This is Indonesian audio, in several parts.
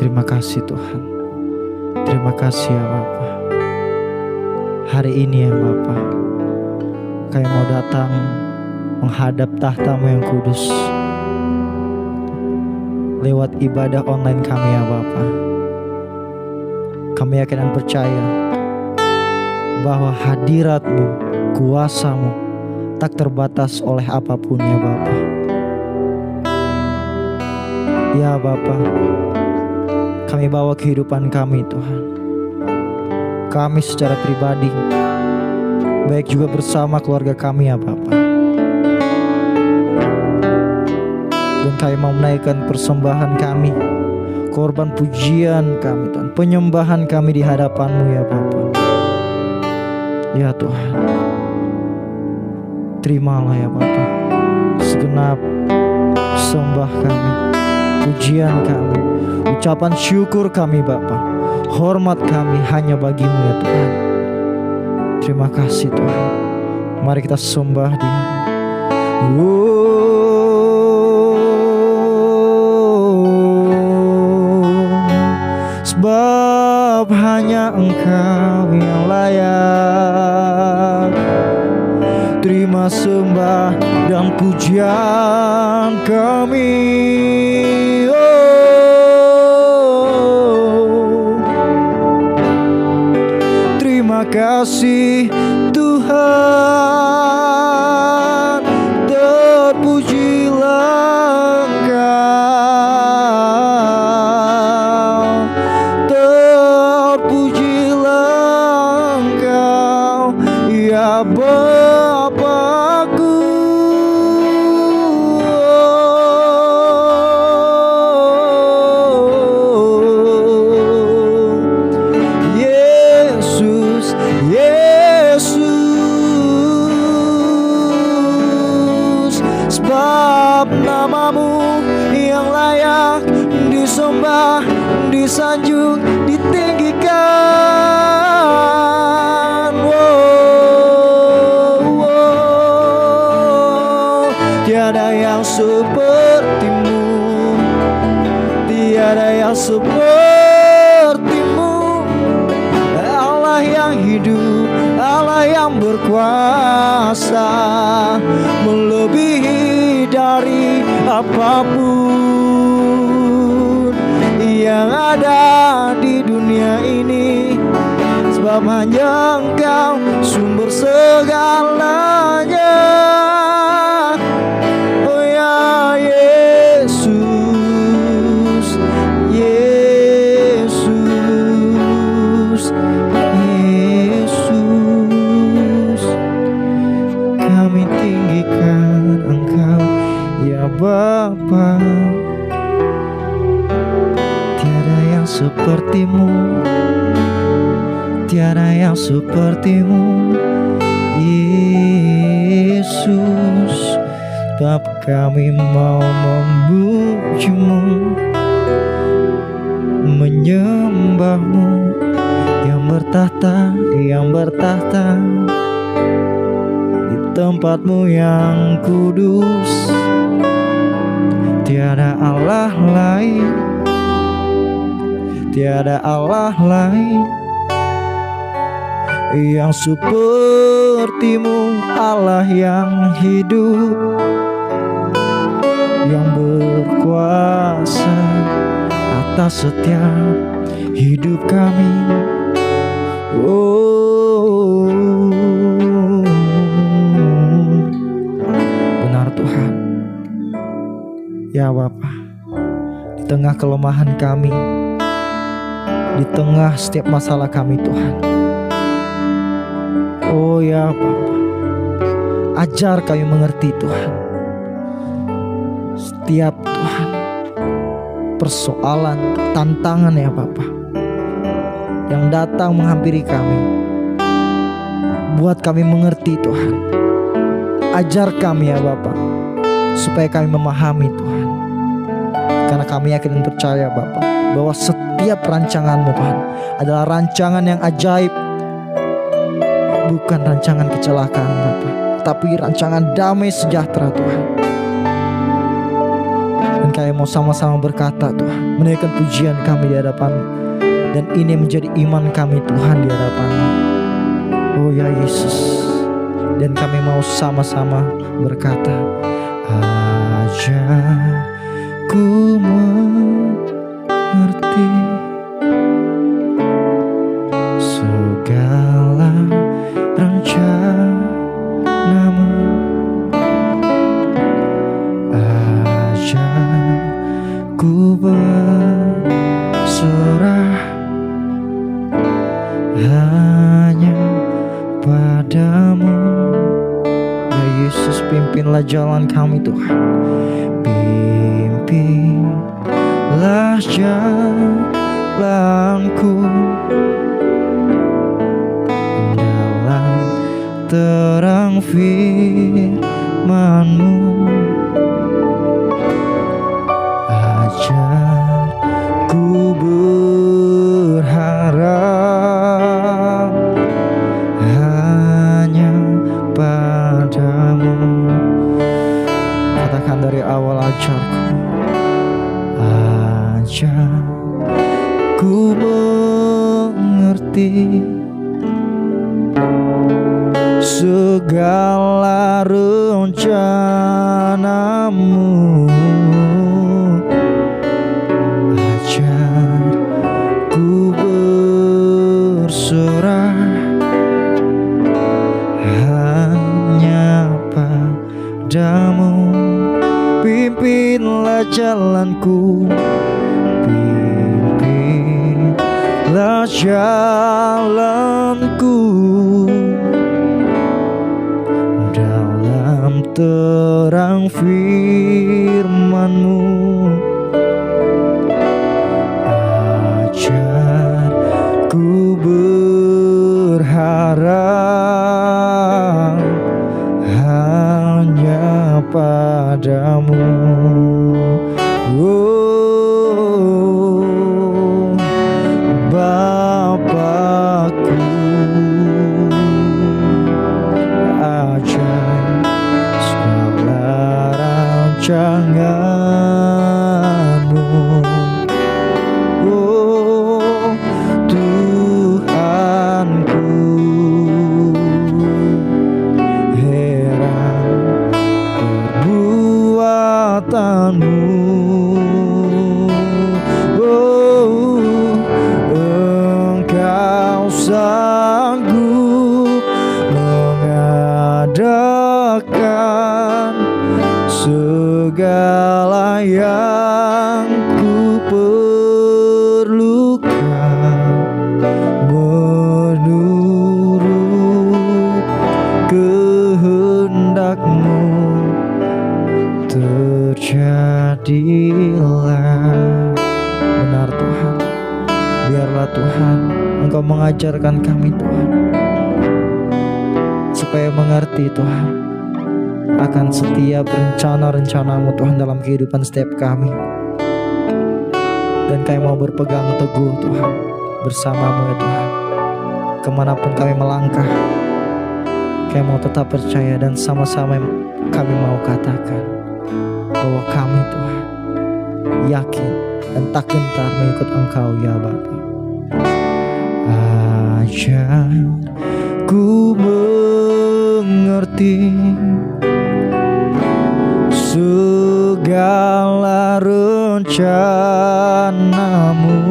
Terima kasih Tuhan. Terima kasih ya Bapa. Hari ini ya Bapa, kami mau datang menghadap tahta-Mu yang kudus lewat ibadah online kami ya Bapa. Kami yakin dan percaya bahwa hadirat-Mu, kuasa-Mu tak terbatas oleh apapun ya Bapa. Ya Bapa, kami bawa kehidupan kami Tuhan. Kami secara pribadi, baik juga bersama keluarga kami ya Bapa. Dan kami mau menaikkan persembahan kami, korban pujian kami Tuhan, penyembahan kami di hadapan-Mu ya Bapa. Ya Tuhan, terimalah ya Bapa segenap sembah kami, pujian kami, ucapan syukur kami Bapa, hormat kami hanya bagi-Mu ya Tuhan. Terima kasih Tuhan. Mari kita sembah Dia. Sebab hanya Engkau yang layak terima sembah dan pujian kami. Terima kasih Tuhan, terpujilah Engkau, terpujilah Engkau ya Bapa-Ku. Sebab nama-Mu yang layak disembah, disanjung, ditinggikan. Tiada yang seperti-Mu, tiada yang seperti-Mu. Allah yang hidup, Allah yang berkuasa, melebihi dari apapun yang ada di dunia ini. Sebab hanya Engkau sumber segalanya. Oh ya Yesus, Yesus, Yesus, kami tinggikan Engkau ya Bapa. Tiada yang seperti-Mu, tiada yang seperti-Mu Yesus. Sebab kami mau memuji-Mu, menyembah-Mu yang bertahta, yang bertahta di tempat-Mu yang kudus. Tiada Allah lain, tiada Allah lain yang seperti-Mu, Allah yang hidup, yang berkuasa atas setiap hidup kami. Benar Tuhan ya Bapa, di tengah kelemahan kami, di tengah setiap masalah kami Tuhan. Oh ya Bapa, ajar kami mengerti Tuhan. Setiap Tuhan persoalan, tantangan ya Bapa yang datang menghampiri kami, buat kami mengerti Tuhan. Ajar kami ya Bapa supaya kami memahami Tuhan. Karena kami yakin dan percaya Bapa bahwa setiap rancangan-Mu Tuhan adalah rancangan yang ajaib. Bukan rancangan kecelakaan Bapa, tapi rancangan damai sejahtera Tuhan. Dan Dan kami mau sama-sama berkata Tuhan, menaikkan pujian kami di hadapan-Mu. Dan ini menjadi iman kami Tuhan di hadapan-Mu. Oh ya Yesus. Dan kami mau sama-sama berkata, ajarku mengerti segala rencana-Mu. Ajarku berserah hanya padamu. Ya Yesus, pimpinlah jalan kami Tuhan. Pimpinlah jalanku dalam terang firman-Mu. Ajarku berharap hanya padamu. Katakan dari awal, ajarku mengerti segala rencana-Mu. Ajarku berserah hanya padamu. Pimpinlah jalanku, pimpinlah jalanku dalam terang firman-Mu. Ajarku berharap hanya padamu. Oh Bapakku, ajar segala rancangan-Mu. Oh Tuhanku, heran perbuatan-Mu. Oh, Engkau sanggup mengadakan segala yang ku perlukan menurut kehendak-Mu. Terjadilah. Benar Tuhan, biarlah Tuhan Engkau mengajarkan kami Tuhan, supaya mengerti Tuhan akan setiap rencana-rencana-Mu Tuhan dalam kehidupan setiap kami. Dan kami mau berpegang teguh Tuhan bersama-Mu ya Tuhan. Kemanapun kami melangkah, kami mau tetap percaya dan sama-sama kami mau katakan bahwa kami Tuhan yakin dan tak gentar mengikut Engkau ya Bapa. Ajarku mengerti segala rencana-Mu.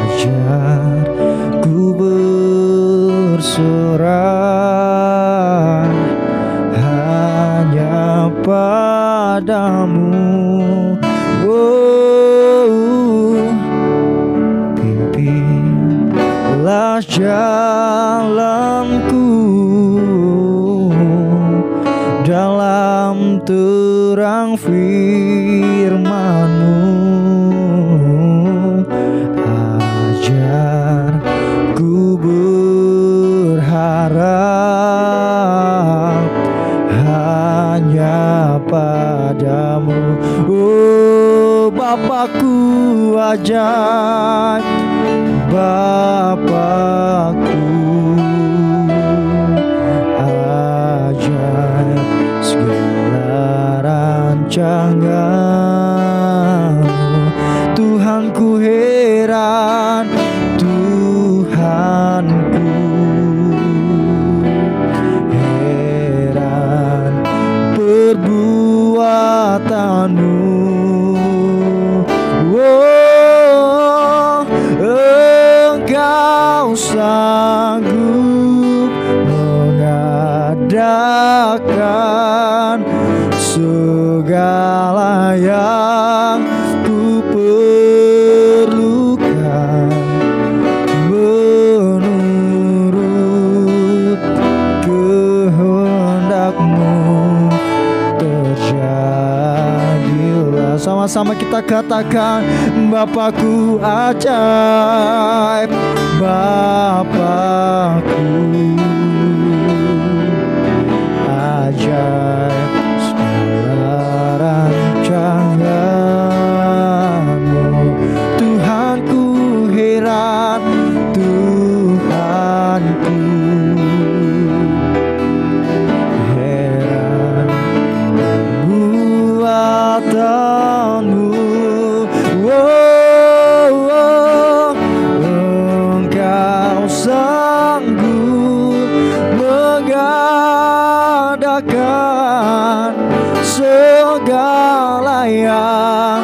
Ajarku berserah hanya padamu. Oh, pimpinlah jalanku dalam terang firman-Mu. Ajarku berharap hanya padamu. Oh Bapakku, ajar Bapakku, ajar segala sama-sama kita katakan, Bapakku ajaib, Bapakku ajaib, segala rancanganmu. Tuhanku heran, Tuhanku heran buatanmu. Engkau sanggup mengadakan segala yang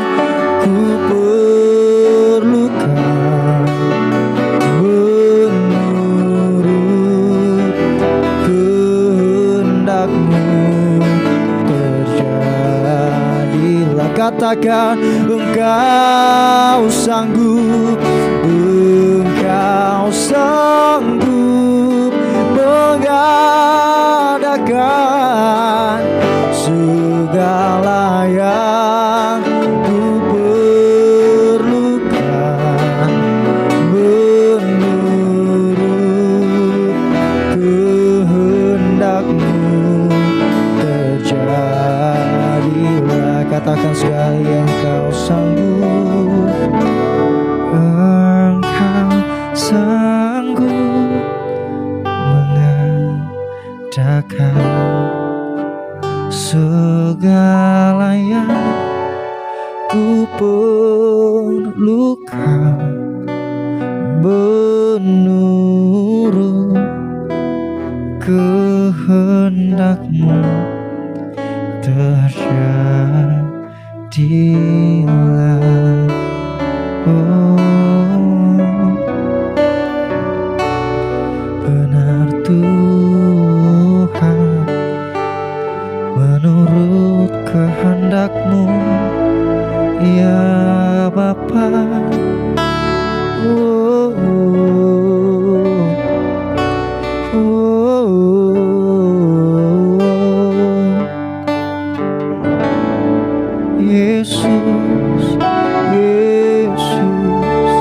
ku perlukan menurut kehendak-Mu. Terjadilah, katakan, Engkau sanggup, Engkau sanggup mengadakan segala yang ku perlukan menurut kehendak-Mu. Terjadilah, katakan sekali, Engkau sanggup, Engkau sanggup mengadakan segala yang ku perlukan menurut kehendak-Mu. Terjadilah, benar Tuhan, menurut kehendak-Mu, ya Bapa. Yesus, Yesus,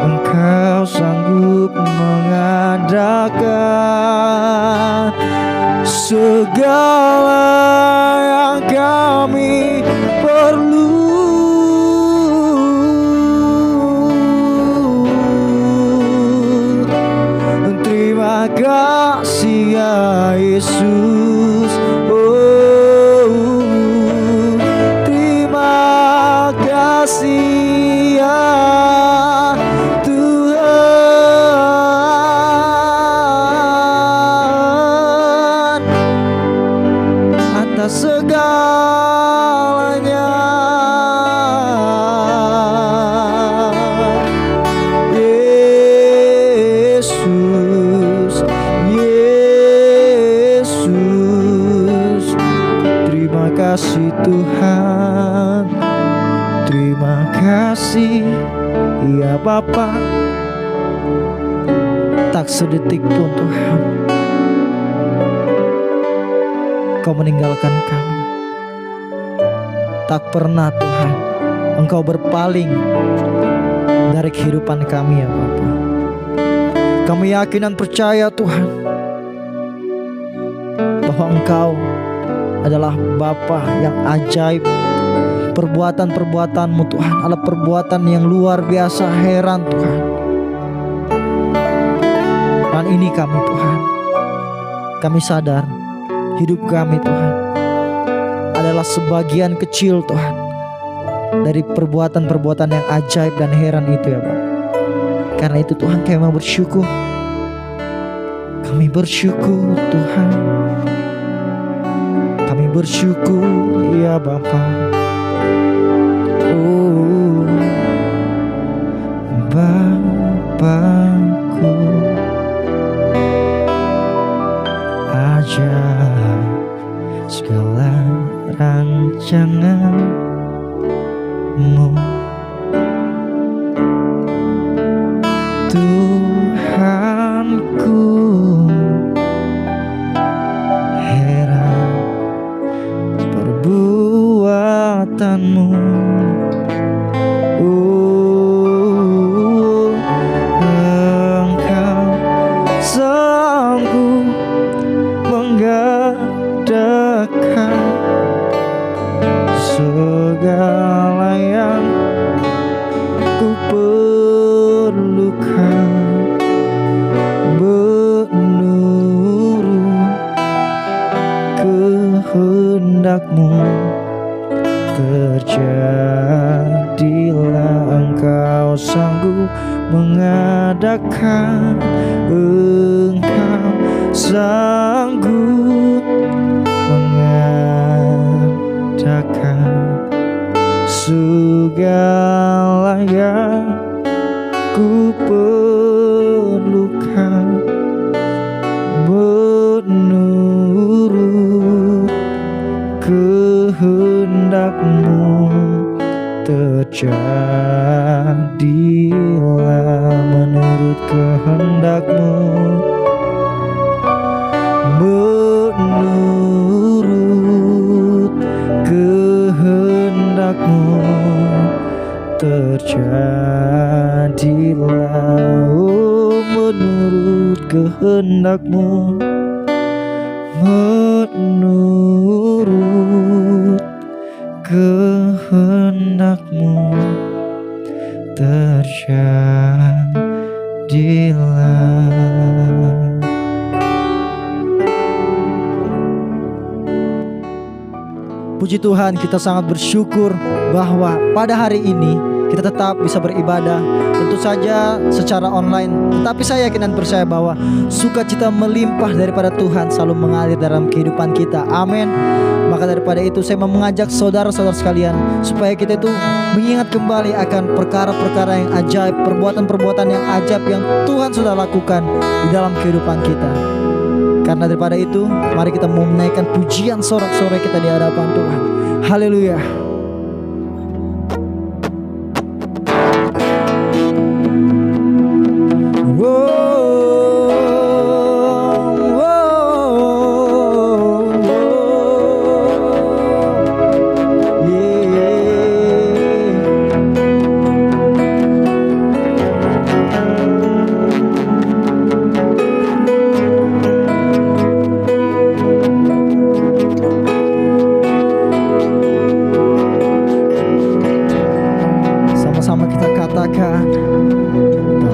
Engkau sanggup mengadakan segala yang kami perlu. Terima kasih ya Yesus. Terima kasih ya Tuhan atas segalanya. Yesus, Yesus, terima kasih Tuhan, terima kasih ya Bapa. Tak sedetik pun Tuhan Kau meninggalkan kami. Tak pernah Tuhan Engkau berpaling dari kehidupan kami ya Bapa. Kami yakin dan percaya Tuhan bahwa Engkau adalah Bapa yang ajaib. Perbuatan-perbuatan-Mu Tuhan adalah perbuatan yang luar biasa, heran Tuhan. Dan ini kami Tuhan, kami sadar hidup kami Tuhan adalah sebagian kecil Tuhan dari perbuatan-perbuatan yang ajaib dan heran itu ya Bapa. Karena itu Tuhan kami mau bersyukur. Kami bersyukur Tuhan. Kami bersyukur ya Bapa. Oh Bapakku ajaib, segala rancangan-Mu. Tuhanku heran perbuatan mengadakan, Engkau sanggup mengadakan segala yang ku perlukan menurut kehendak-Mu. Terjadilah menurut kehendak-Mu, menurut kehendak-Mu. Terjadilah, oh, menurut kehendak-Mu, menurut kehendak-Mu. Terjadilah. Puji Tuhan, kita sangat bersyukur bahwa pada hari ini kita tetap bisa beribadah, tentu saja secara online. Tetapi saya yakin dan percaya bahwa sukacita melimpah daripada Tuhan selalu mengalir dalam kehidupan kita. Amin. Maka daripada itu saya mau mengajak saudara-saudara sekalian supaya kita itu mengingat kembali akan perkara-perkara yang ajaib, perbuatan-perbuatan yang ajaib yang Tuhan sudah lakukan di dalam kehidupan kita. Karena daripada itu, mari kita mau menaikkan pujian sorak-sorai kita di hadapan Tuhan. Haleluya.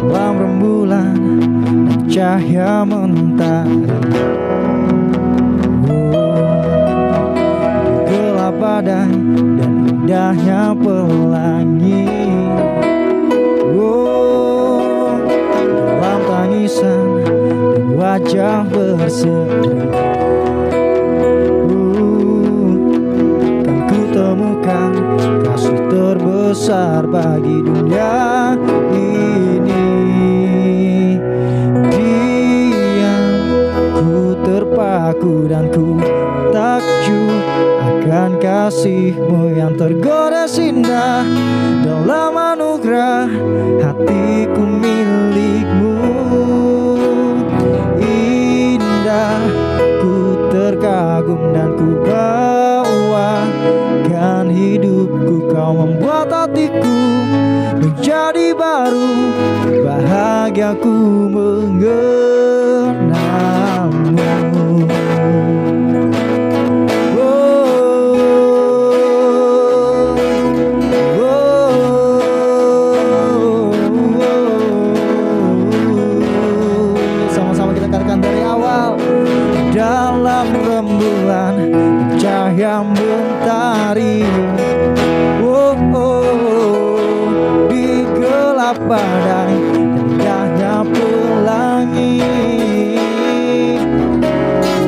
Dalam rembulan dan cahaya mentari, gelap badai dan indahnya pelangi, dalam tangisan dan wajah berseri, kan ku temukan kasih terbesar bagi dunia ini. Diam, ku terpaku dan ku takjub akan kasih-Mu yang tergores indah. Dalam anugerah hatiku milik-Mu, indah, ku terkagum dan ku bawakan hidupku. Kau membuat hatiku menjadi baru, bahagiaku mengenalmu. Sama-sama kita katakan dari awal. Dalam rembulan cahaya mentari, di gelap badai indahnya pelangi,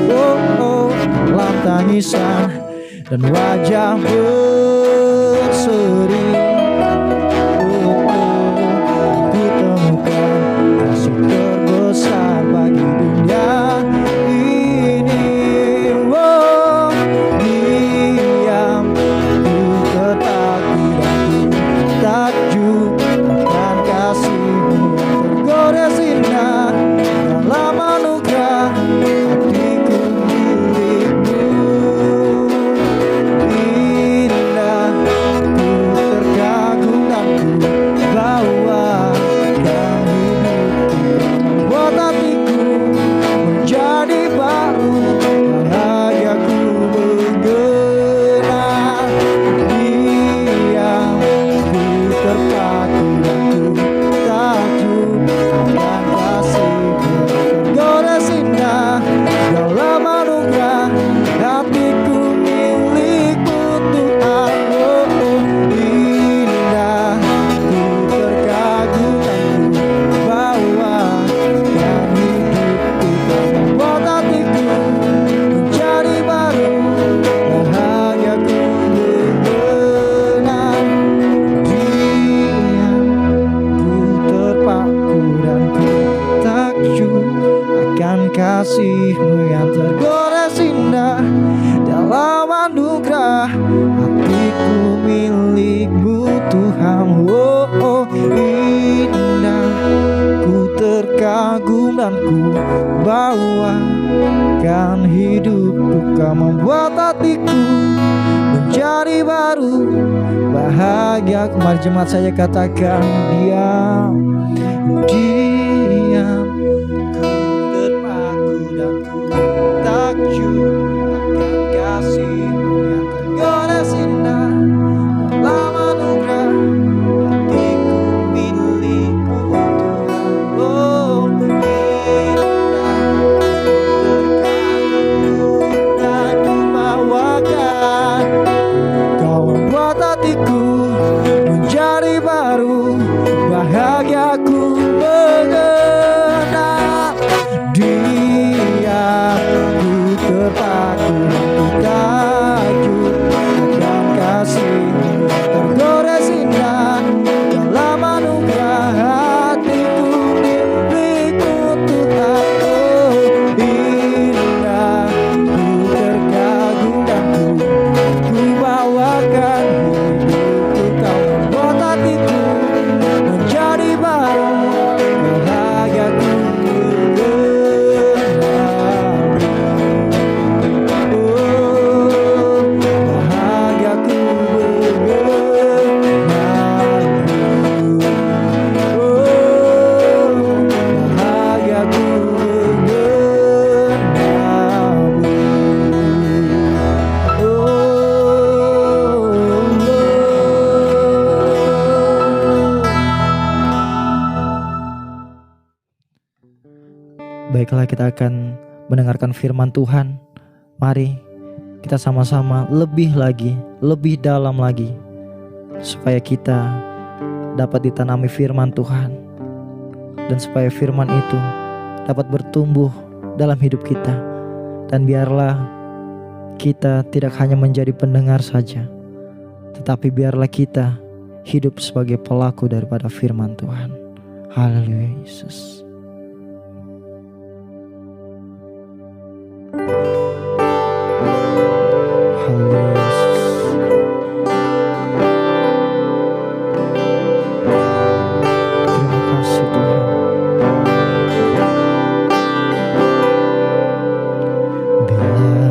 dalam tangisan dan wajah berseri, ku temukan kasih terbesar bagi dunia ini. Diam, ku tertakut dan ku takjub akan kasih-Mu yang tergores indah. Dalam anugerah hatiku milik-Mu, indah, kasih-Mu yang tergores indah. Dalam anugerah hatiku milik-Mu Tuhan. Oh, oh indah, ku terkagum dan ku bawakan hidupku. Kau membuat hatiku menjadi baru, bahagia. Mari jemaat saya katakan diam, diam, ku terpaku dan ku takjub akan kasih-Mu yang tergores indah. Dalam anugerah hatiku milik-Mu Tuhan. Oh indah, terkagum dan ku bawakan. Kau membuat hatiku menjadi baru, bahagiaku mengenal Dia. Ku terpaku, ku takjub akan kasih-Mu yang tergores indah. Dalam anugerah hatiku milik-Mu Tuhan. Oh indah, ku terkagum dan ku bawakan hidupku. Kau membuat hatiku menjadi baru, bahagiaku mengenal. Oh bahagiaku mengenal. Oh bahagiaku Baiklah, kita akan mendengarkan firman Tuhan. Mari kita sama-sama lebih lagi, lebih dalam lagi, supaya kita dapat ditanami firman Tuhan, dan supaya firman itu dapat bertumbuh dalam hidup kita. Dan biarlah kita tidak hanya menjadi pendengar saja, tetapi biarlah kita hidup sebagai pelaku daripada firman Tuhan. Haleluya Yesus. Haleluya Yesus. Terima kasih Tuhan. Bila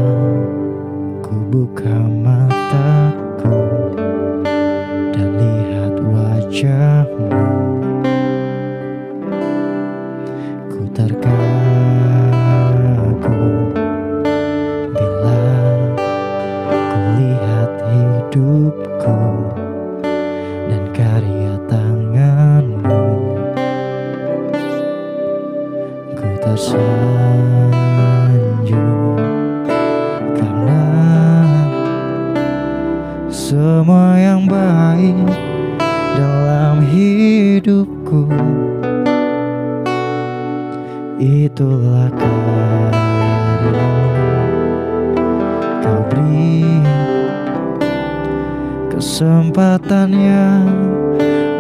ku buka mataku dan lihat wajah-Mu, ku terkagum. Bila ku lihat hidupku dan karya tangan-Mu, ku tersanjung karena semua yang baik dalam hidupku itulah karya Kau beri. Kesempatan yang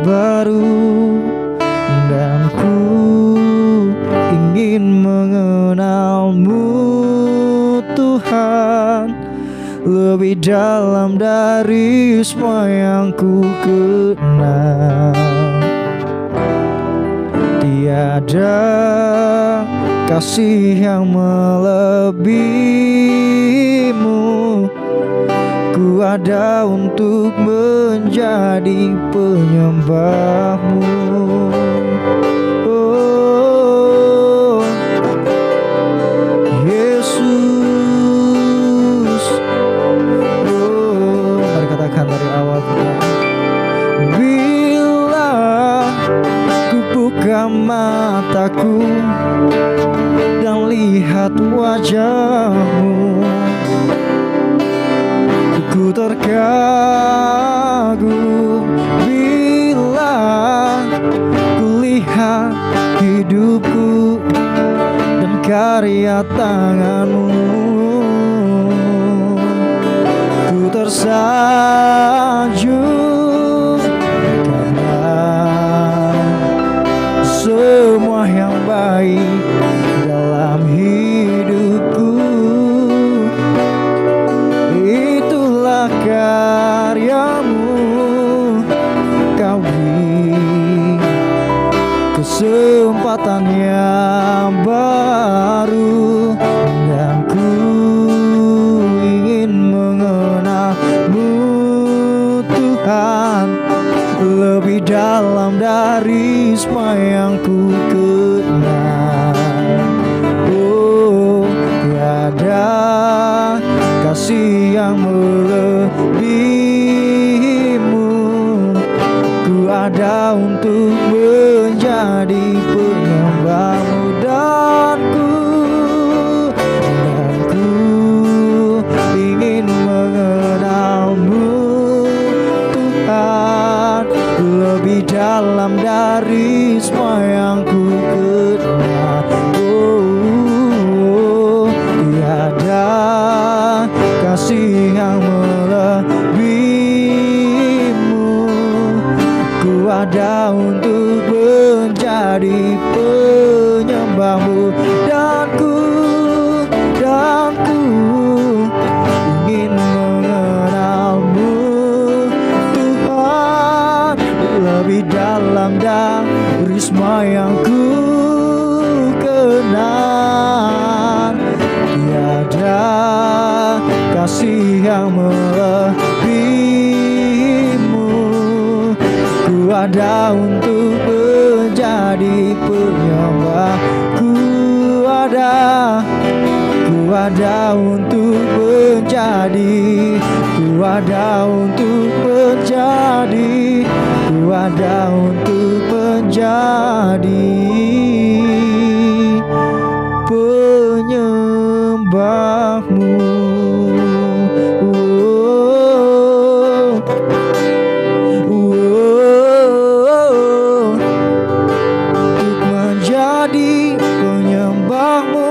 baru, dan ku ingin mengenal-Mu Tuhan lebih dalam dari semua yang ku kenal. Tiada kasih yang melebihi-Mu. Ku ada untuk menjadi penyembah-Mu. Oh Yesus. Oh, mari katakan dari awal kita. Bila ku buka mataku dan lihat wajah-Mu, ku terkagum. Bila ku lihat hidupku dan karya tangan-Mu, ku tersanjung karena semua yang baik dalam hidup yang baru, dan ku ingin mengenalmu Tuhan lebih dalam dari semua yang ku kenal. Oh, tiada kasih yang melebihimu. Ku ada untuk menjadi penyembahmu, dan ku ingin mengenalmu Tuhan lebih dalam dari semua yang ku kenal. Oh, tiada kasih yang melebihimu. Ku ada untuk menjadi penyembahmu, dan ku ingin mengenalmu Tuhan lebih dalam dari semua yang ku kenal. Tiada kasih yang melebihimu. Ku ada untuk menjadi penyembah. Ku ada untuk menjadi. Ku ada untuk menjadi. Ku ada untuk menjadi penyembahmu. Untuk menjadi penyembahmu.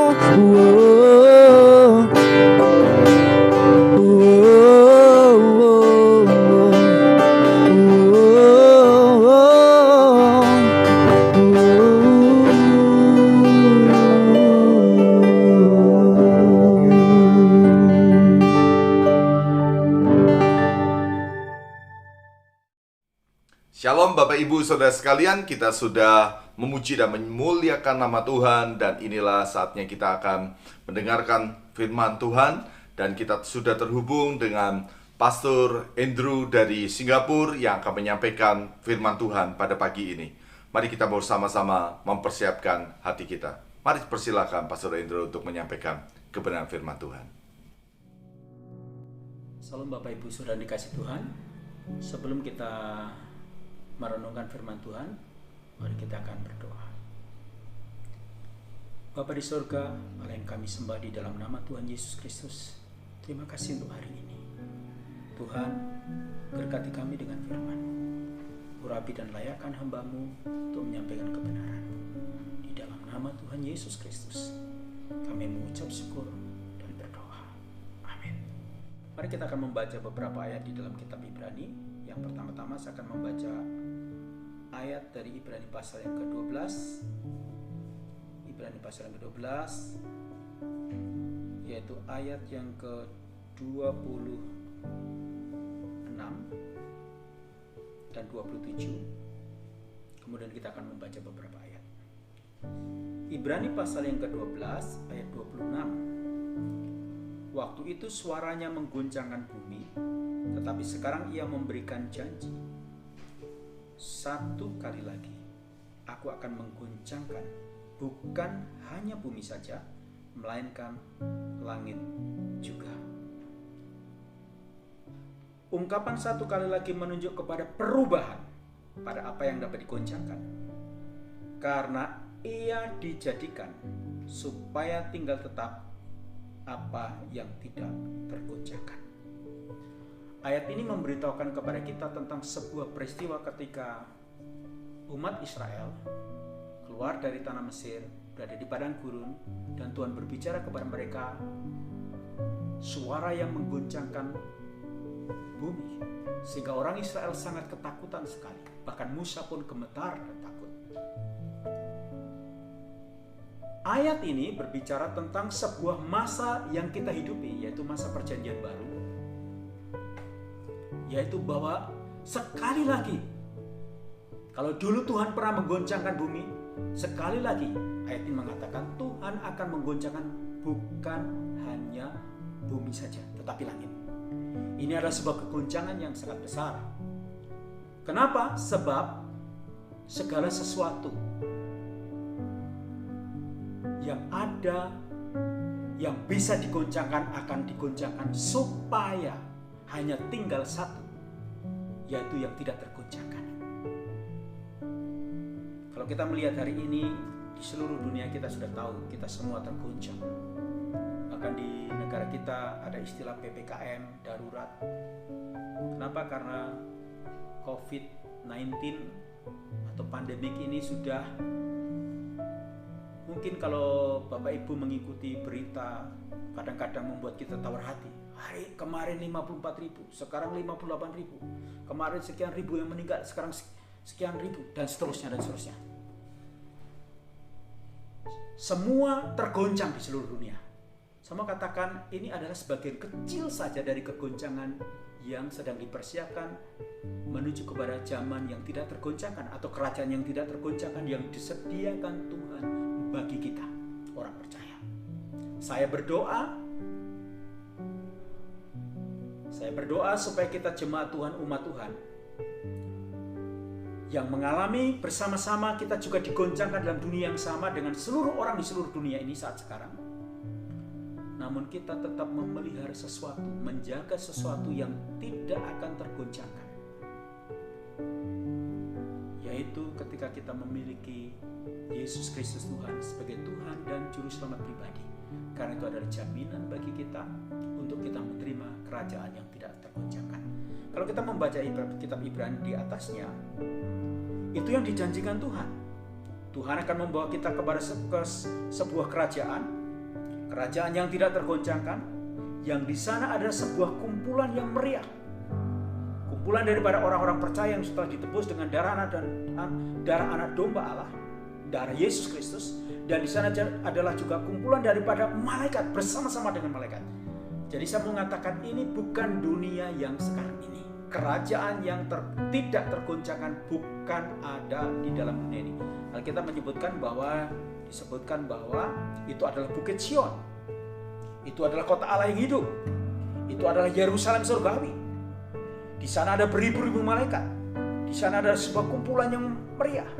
Shalom Bapak Ibu Saudara sekalian, kita sudah memuji dan memuliakan nama Tuhan, dan inilah saatnya kita akan mendengarkan firman Tuhan, dan kita sudah terhubung dengan Pastor Andrew dari Singapura yang akan menyampaikan firman Tuhan pada pagi ini. Mari kita bersama-sama mempersiapkan hati kita. Mari persilakan Pastor Andrew untuk menyampaikan kebenaran firman Tuhan. Salam Bapak Ibu Saudara dikasih Tuhan. Sebelum kita merenungkan firman Tuhan, mari kita akan berdoa. Bapa di surga, Allah yang kami sembah di dalam nama Tuhan Yesus Kristus, terima kasih untuk hari ini. Tuhan, berkati kami dengan firman, urapi dan layakkan hamba-Mu untuk menyampaikan kebenaran. Di dalam nama Tuhan Yesus Kristus, kami mengucap syukur dan berdoa. Amin. Mari kita akan membaca beberapa ayat di dalam kitab Ibrani. Yang pertama-tama saya akan membaca ayat dari Ibrani pasal yang ke-12. Ibrani pasal yang ke-12, yaitu ayat yang ke-26 dan 27. Kemudian kita akan membaca beberapa ayat. Ibrani pasal yang ke-12 ayat 26. Waktu itu suaranya mengguncangkan bumi, tetapi sekarang ia memberikan janji. Satu kali lagi aku akan mengguncangkan bukan hanya bumi saja, melainkan langit juga. Ungkapan satu kali lagi menunjuk kepada perubahan pada apa yang dapat digoncangkan, karena ia dijadikan supaya tinggal tetap apa yang tidak tergoncangkan. Ayat ini memberitahukan kepada kita tentang sebuah peristiwa ketika umat Israel keluar dari tanah Mesir, berada di padang gurun, dan Tuhan berbicara kepada mereka, suara yang mengguncangkan bumi, sehingga orang Israel sangat ketakutan sekali. Bahkan Musa pun gemetar dan takut. Ayat ini berbicara tentang sebuah masa yang kita hidupi, yaitu masa perjanjian baru, yaitu bahwa sekali lagi, kalau dulu Tuhan pernah menggoncangkan bumi, sekali lagi Ayat ini mengatakan Tuhan akan menggoncangkan bukan hanya bumi saja, tetapi langit. Ini adalah sebuah kegoncangan yang sangat besar. Kenapa? Sebab segala sesuatu yang ada, yang bisa digoncangkan akan digoncangkan supaya hanya tinggal satu, yaitu yang tidak tergoncangkan. Kalau kita melihat hari ini di seluruh dunia, kita sudah tahu kita semua tergoncang. Bahkan di negara kita ada istilah PPKM darurat. Kenapa? Karena COVID-19 atau pandemik ini sudah, mungkin kalau Bapak Ibu mengikuti berita, kadang-kadang membuat kita tawar hati. Hari kemarin 54.000, sekarang 58.000. Kemarin sekian ribu yang meninggal, sekarang sekian ribu, dan seterusnya dan seterusnya. Semua tergoncang di seluruh dunia. Sama katakan ini adalah sebagian kecil saja dari kegoncangan yang sedang dipersiapkan menuju kepada zaman yang tidak tergoncangkan atau kerajaan yang tidak tergoncangkan yang disediakan Tuhan bagi kita, orang percaya. Saya berdoa supaya kita jemaat Tuhan, umat Tuhan yang mengalami bersama-sama, kita juga digoncangkan dalam dunia yang sama dengan seluruh orang di seluruh dunia ini saat sekarang. Namun kita tetap memelihara sesuatu, menjaga sesuatu yang tidak akan tergoncangkan, yaitu ketika kita memiliki Yesus Kristus Tuhan sebagai Tuhan dan Juru Selamat pribadi. Karena itu adalah jaminan bagi kita untuk kita menerima kerajaan yang tidak tergoncangkan. Kalau kita membaca kitab Ibrani di atasnya, itu yang dijanjikan Tuhan. Tuhan akan membawa kita kepada sebuah kerajaan yang tidak tergoncangkan, yang di sana ada sebuah kumpulan yang meriah. Kumpulan daripada orang-orang percaya yang setelah ditebus dengan darah anak domba Allah, darah Yesus Kristus, dan di sana adalah juga kumpulan daripada malaikat bersama-sama dengan malaikat. Jadi saya mengatakan ini bukan dunia yang sekarang ini. Kerajaan yang tidak tergoncangkan bukan ada di dalam dunia ini. Alkitab disebutkan bahwa itu adalah Bukit Sion. Itu adalah kota Allah yang hidup. Itu adalah Yerusalem surgawi. Di sana ada beribu-ribu malaikat. Di sana ada sebuah kumpulan yang meriah.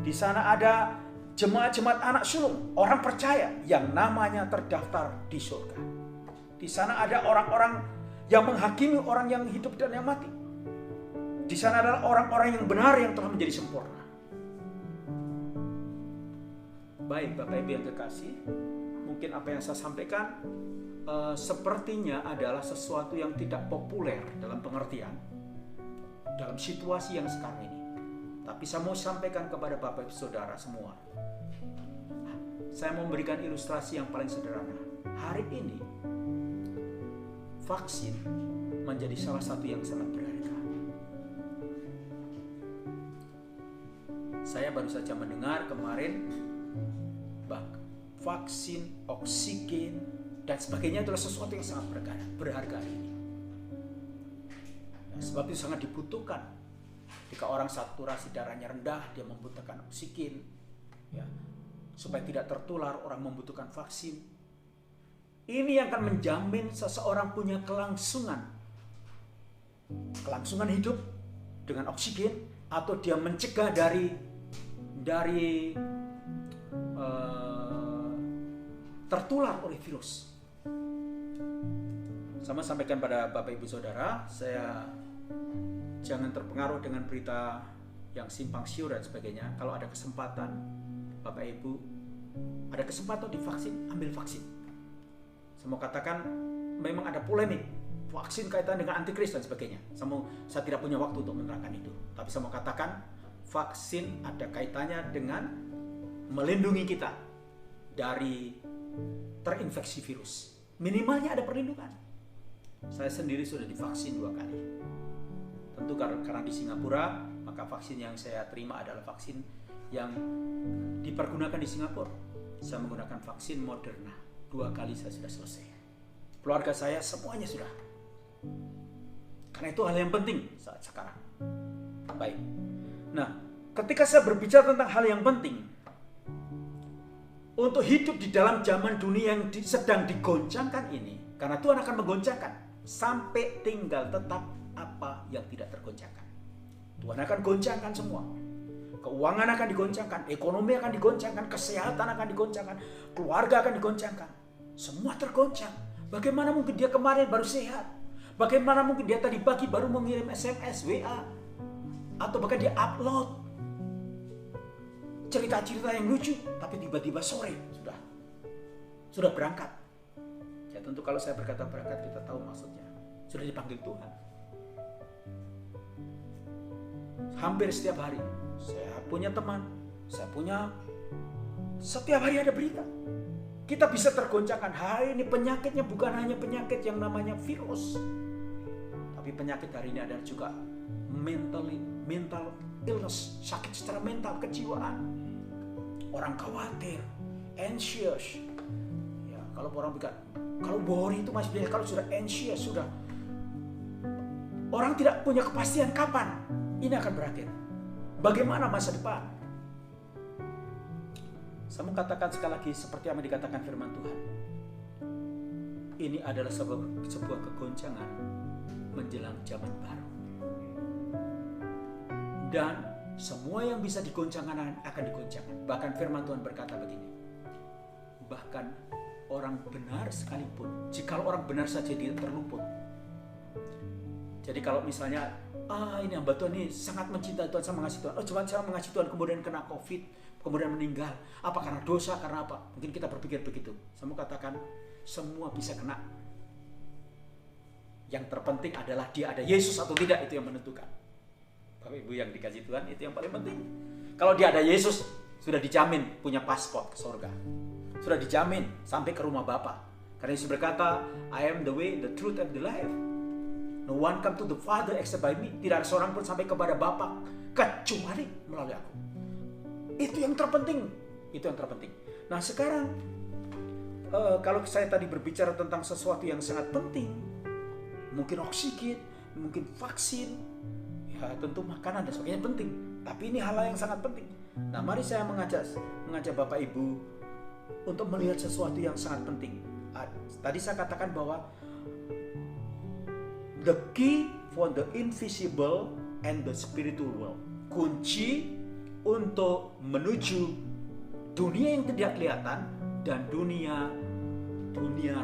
Di sana ada jemaat-jemaat anak sulung, orang percaya yang namanya terdaftar di surga. Di sana ada orang-orang yang menghakimi orang yang hidup dan yang mati. Di sana adalah orang-orang yang benar yang telah menjadi sempurna. Baik Bapak Ibu yang kekasih, mungkin apa yang saya sampaikan sepertinya adalah sesuatu yang tidak populer dalam pengertian dalam situasi yang sekarang ini. Tapi saya mau sampaikan kepada Bapak Ibu Saudara semua. Saya mau memberikan ilustrasi yang paling sederhana. Hari ini vaksin menjadi salah satu yang sangat berharga. Saya baru saja mendengar kemarin vaksin, oksigen, dan sebagainya adalah sesuatu yang sangat berharga hari ini. Sebab itu sangat dibutuhkan. Jika orang saturasi darahnya rendah, dia membutuhkan oksigen, ya, supaya tidak tertular, orang membutuhkan vaksin. Ini yang akan menjamin seseorang punya kelangsungan hidup dengan oksigen, atau dia mencegah dari tertular oleh virus. Sama sampaikan pada Bapak Ibu Saudara, saya jangan terpengaruh dengan berita yang simpang siur dan sebagainya. Kalau ada kesempatan, Bapak Ibu ada kesempatan divaksin, ambil vaksin. Saya mau katakan memang ada polemik vaksin kaitan dengan antikris dan sebagainya. Saya tidak punya waktu untuk menerangkan itu. Tapi saya mau katakan vaksin ada kaitannya dengan melindungi kita dari terinfeksi virus. Minimalnya ada perlindungan. Saya sendiri sudah divaksin 2 kali. Tentu karena di Singapura, maka vaksin yang saya terima adalah vaksin yang dipergunakan di Singapura. Saya menggunakan vaksin Moderna. 2 kali saya sudah selesai. Keluarga saya semuanya sudah. Karena itu hal yang penting saat sekarang. Baik. Nah, ketika saya berbicara tentang hal yang penting, untuk hidup di dalam zaman dunia yang sedang digoncangkan ini. Karena Tuhan akan menggoncangkan sampai tinggal tetap apa yang tidak tergoncangkan. Tuhan akan goncangkan semua. Keuangan akan digoncangkan, ekonomi akan digoncangkan, kesehatan akan digoncangkan, keluarga akan digoncangkan. Semua tergoncang. Bagaimana mungkin dia kemarin baru sehat? Bagaimana mungkin dia tadi pagi baru mengirim SMS, WA, atau bahkan dia upload cerita-cerita yang lucu, tapi tiba-tiba sore sudah berangkat. Ya tentu kalau saya berkata berangkat, kita tahu maksudnya. Sudah dipanggil Tuhan. Hampir setiap hari saya punya teman, setiap hari ada berita. Kita bisa tergoncangkan. Hari ini penyakitnya bukan hanya penyakit yang namanya virus, tapi penyakit hari ini ada juga mental illness, sakit secara mental, kejiwaan. Orang khawatir, anxious. Ya, kalau orang bilang, kalau worry itu masih biasa, kalau sudah anxious, sudah orang tidak punya kepastian kapan ini akan berakhir. Bagaimana masa depan? Saya mau katakan sekali lagi seperti yang dikatakan firman Tuhan. Ini adalah sebuah kegoncangan menjelang zaman baru. Dan semua yang bisa digoncangkan akan digoncangkan. Bahkan firman Tuhan berkata begini. Bahkan orang benar sekalipun, jikalau orang benar saja dia terluput. Jadi kalau misalnya ini hamba Tuhan ini sangat mencintai Tuhan, saya mengasihi Tuhan. Cuma saya mengasihi Tuhan kemudian kena COVID, kemudian meninggal. Apa karena dosa, karena apa? Mungkin kita berpikir begitu. Saya mau katakan semua bisa kena. Yang terpenting adalah dia ada Yesus atau tidak, itu yang menentukan. Bapak Ibu yang dikasih Tuhan, itu yang paling penting. Kalau dia ada Yesus, sudah dijamin punya paspor ke surga. Sudah dijamin sampai ke rumah Bapa. Karena Yesus berkata, I am the way, the truth, and the life. No one come to the Father except by me. Tidak ada seorang pun sampai kepada Bapa kecuali melalui aku. Itu yang terpenting. Itu yang terpenting. Nah sekarang kalau saya tadi berbicara tentang sesuatu yang sangat penting, mungkin oksigen, mungkin vaksin, ya tentu makanan dan sebagainya penting. Tapi ini hal yang sangat penting. Nah mari saya mengajak Bapak Ibu untuk melihat sesuatu yang sangat penting. Tadi saya katakan bahwa the key for the invisible and the spiritual world. Kunci untuk menuju dunia yang tidak kelihatan dan dunia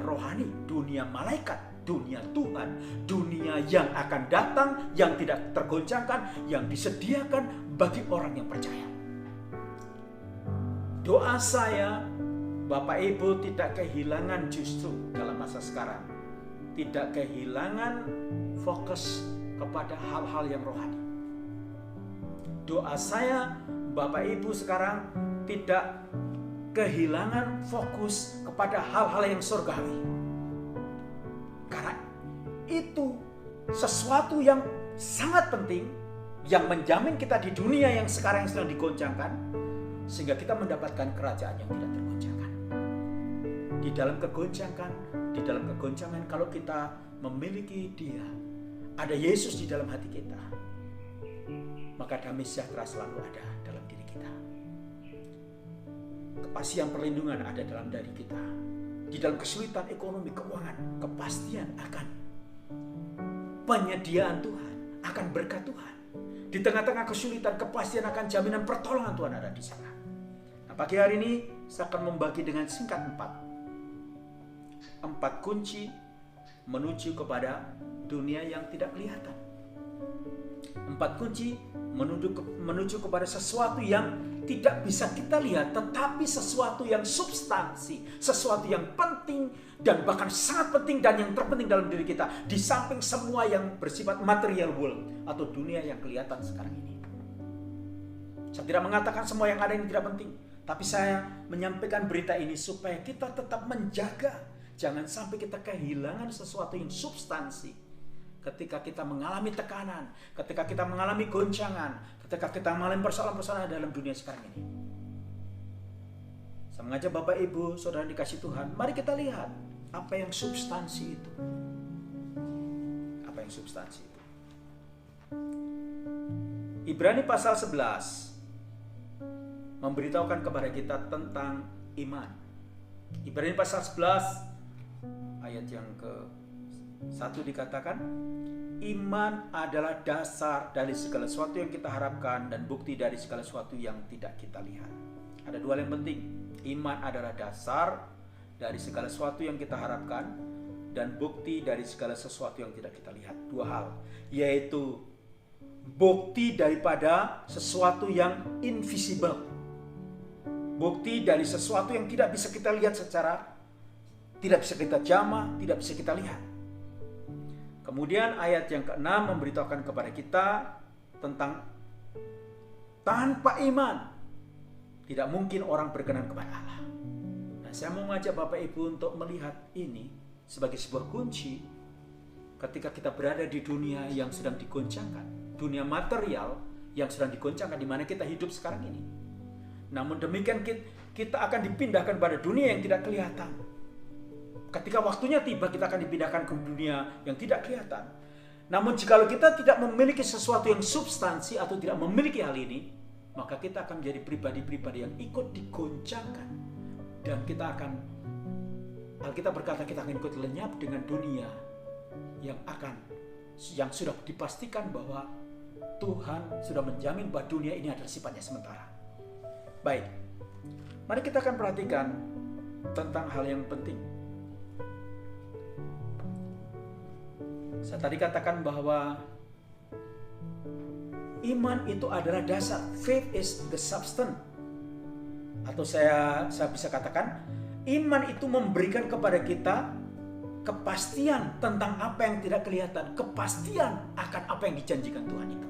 rohani, dunia malaikat, dunia Tuhan, dunia yang akan datang, yang tidak tergoncangkan, yang disediakan bagi orang yang percaya. Doa saya, Bapak Ibu tidak kehilangan justru dalam masa sekarang, tidak kehilangan fokus kepada hal-hal yang rohani. Doa saya, Bapak Ibu sekarang tidak kehilangan fokus kepada hal-hal yang surgawi. Karena itu sesuatu yang sangat penting yang menjamin kita di dunia yang sekarang yang sedang digoncangkan, sehingga kita mendapatkan kerajaan yang tidak tergoncangkan. Di dalam kegoncangan kalau kita memiliki Dia, ada Yesus di dalam hati kita, maka damai sejahtera selalu ada dalam diri kita. Kepastian perlindungan ada dalam diri kita. Di dalam kesulitan ekonomi, keuangan, kepastian akan penyediaan Tuhan, akan berkat Tuhan. Di tengah-tengah kesulitan, kepastian akan jaminan pertolongan Tuhan ada di sana. Nah, pagi hari ini saya akan membagi dengan singkat 4 kunci menuju kepada dunia yang tidak kelihatan. 4 kunci menuju kepada sesuatu yang tidak bisa kita lihat, tetapi sesuatu yang substansi, sesuatu yang penting dan bahkan sangat penting dan yang terpenting dalam diri kita, di samping semua yang bersifat material world atau dunia yang kelihatan sekarang ini. Saya tidak mengatakan semua yang ada ini tidak penting, tapi saya menyampaikan berita ini supaya kita tetap menjaga, jangan sampai kita kehilangan sesuatu yang substansi. Ketika kita mengalami tekanan, ketika kita mengalami goncangan, ketika kita mengalami persoalan-persoalan dalam dunia sekarang ini. Saya mengajak Bapak Ibu, Saudara dikasih Tuhan, mari kita lihat apa yang substansi itu. Apa yang substansi itu? Ibrani pasal 11 memberitahukan kepada kita tentang iman. Ibrani pasal 11 ayat yang ke-1 dikatakan, iman adalah dasar dari segala sesuatu yang kita harapkan dan bukti dari segala sesuatu yang tidak kita lihat. Ada dua hal yang penting. Iman adalah dasar dari segala sesuatu yang kita harapkan dan bukti dari segala sesuatu yang tidak kita lihat. Dua hal, yaitu bukti daripada sesuatu yang invisible. Bukti dari sesuatu yang tidak bisa kita lihat tidak bisa kita jamah, tidak bisa kita lihat. Kemudian ayat yang ke-6 memberitahukan kepada kita tentang tanpa iman tidak mungkin orang berkenan kepada Allah. Nah, saya mau mengajak Bapak Ibu untuk melihat ini sebagai sebuah kunci ketika kita berada di dunia yang sedang digoncangkan, dunia material yang sedang digoncangkan di mana kita hidup sekarang ini. Namun demikian kita akan dipindahkan pada dunia yang tidak kelihatan. Ketika waktunya tiba, kita akan dipindahkan ke dunia yang tidak kelihatan. Namun jikalau kita tidak memiliki sesuatu yang substansi atau tidak memiliki hal ini, maka kita akan menjadi pribadi-pribadi yang ikut digoncangkan. Dan kita akan, Alkitab berkata, kita akan ikut lenyap dengan dunia yang sudah dipastikan bahwa Tuhan sudah menjamin bahwa dunia ini adalah sifatnya sementara. Baik, mari kita akan perhatikan tentang hal yang penting. Saya tadi katakan bahwa iman itu adalah dasar. Faith is the substance. Atau saya bisa katakan, iman itu memberikan kepada kita kepastian tentang apa yang tidak kelihatan, kepastian akan apa yang dijanjikan Tuhan itu.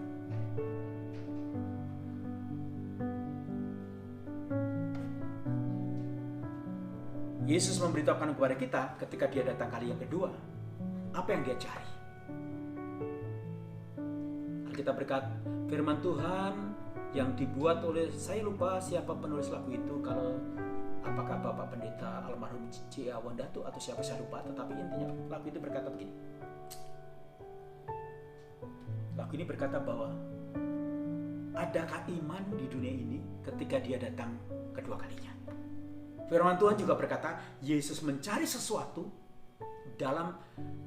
Yesus memberitahukan kepada kita ketika dia datang kali yang kedua, apa yang dia cari. Kita berkat firman Tuhan yang dibuat oleh, saya lupa siapa penulis lagu itu, kalau apakah Bapak Pendeta almarhum C.A. Wandatu atau siapa saya lupa, tetapi intinya lagu itu berkata begini. Lagu ini berkata bahwa adakah iman di dunia ini ketika dia datang kedua kalinya. Firman Tuhan juga berkata, Yesus mencari sesuatu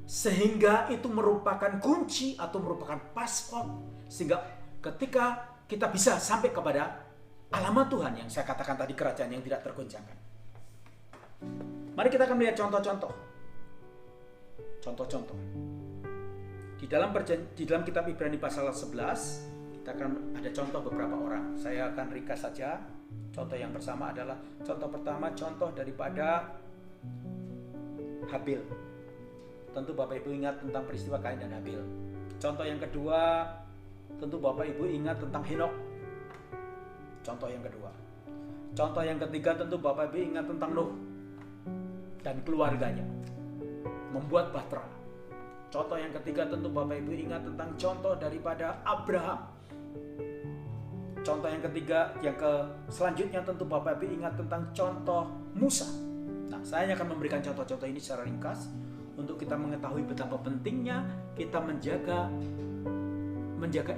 sehingga itu merupakan kunci atau merupakan paspor, sehingga ketika kita bisa sampai kepada alamat Tuhan yang saya katakan tadi, kerajaan yang tidak tergoncangkan. Mari kita akan melihat contoh-contoh. Di dalam kitab Ibrani pasal 11 kita akan ada contoh beberapa orang. Saya akan ringkas saja. Contoh yang pertama adalah contoh daripada Habil. Tentu Bapak Ibu ingat tentang peristiwa Kain dan Habil. Contoh yang kedua, tentu Bapak Ibu ingat tentang Henokh. Contoh yang kedua. Contoh yang ketiga, tentu Bapak Ibu ingat tentang Nuh dan keluarganya membuat bahtera. Contoh yang ketiga, tentu Bapak Ibu ingat tentang contoh daripada Abraham. Contoh yang ketiga, selanjutnya tentu Bapak Ibu ingat tentang contoh Musa. Nah, saya akan memberikan contoh-contoh ini secara ringkas untuk kita mengetahui betapa pentingnya kita menjaga